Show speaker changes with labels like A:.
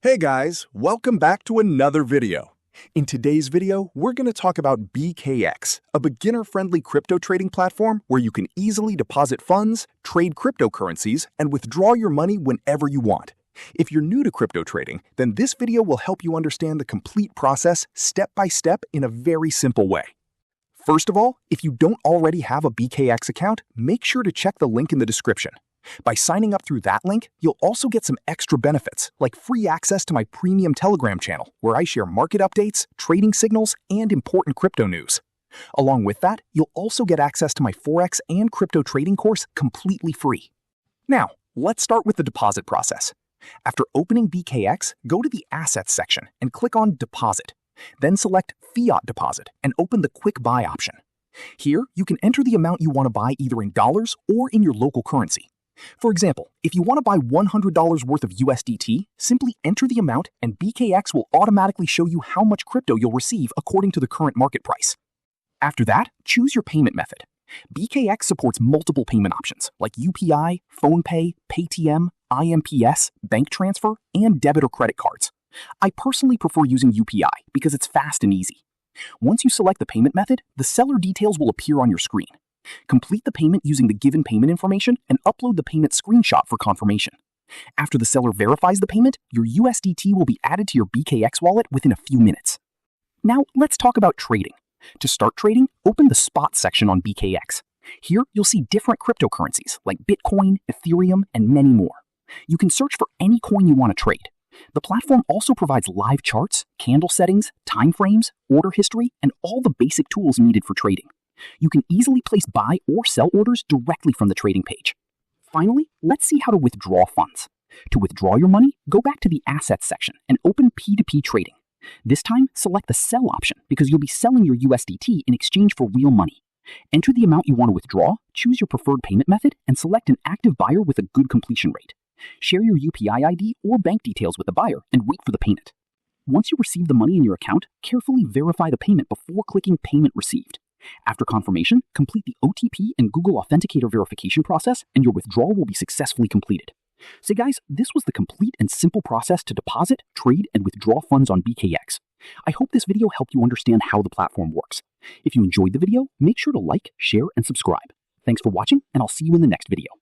A: Hey guys, welcome back to another video. In today's video, we're going to talk about BingX, a beginner-friendly crypto trading platform where you can easily deposit funds, trade cryptocurrencies, and withdraw your money whenever you want. If you're new to crypto trading, then this video will help you understand the complete process step by step in a very simple way. First of all, if you don't already have a BingX account, make sure to check the link in the description. By signing up through that link, you'll also get some extra benefits, like free access to my premium Telegram channel, where I share market updates, trading signals, and important crypto news. Along with that, you'll also get access to my Forex and crypto trading course completely free. Now, let's start with the deposit process. After opening BingX, go to the Assets section and click on Deposit. Then select Fiat Deposit and open the Quick Buy option. Here, you can enter the amount you want to buy either in dollars or in your local currency. For example, if you want to buy $100 worth of USDT, simply enter the amount and BingX will automatically show you how much crypto you'll receive according to the current market price. After that, choose your payment method. BingX supports multiple payment options like UPI, PhonePe, Paytm, IMPS, bank transfer, and debit or credit cards. I personally prefer using UPI because it's fast and easy. Once you select the payment method, the seller details will appear on your screen. Complete the payment using the given payment information and upload the payment screenshot for confirmation. After the seller verifies the payment, your USDT will be added to your BingX wallet within a few minutes. Now, let's talk about trading. To start trading, open the Spot section on BingX. Here, you'll see different cryptocurrencies like Bitcoin, Ethereum, and many more. You can search for any coin you want to trade. The platform also provides live charts, candle settings, time frames, order history, and all the basic tools needed for trading. You can easily place buy or sell orders directly from the trading page. Finally, let's see how to withdraw funds. To withdraw your money, go back to the Assets section and open P2P trading. This time, select the Sell option because you'll be selling your USDT in exchange for real money. Enter the amount you want to withdraw, choose your preferred payment method, and select an active buyer with a good completion rate. Share your UPI ID or bank details with the buyer and wait for the payment. Once you receive the money in your account, carefully verify the payment before clicking Payment Received. After confirmation, complete the OTP and Google Authenticator verification process, and your withdrawal will be successfully completed. So guys, this was the complete and simple process to deposit, trade, and withdraw funds on BingX. I hope this video helped you understand how the platform works. If you enjoyed the video, make sure to like, share, and subscribe. Thanks for watching, and I'll see you in the next video.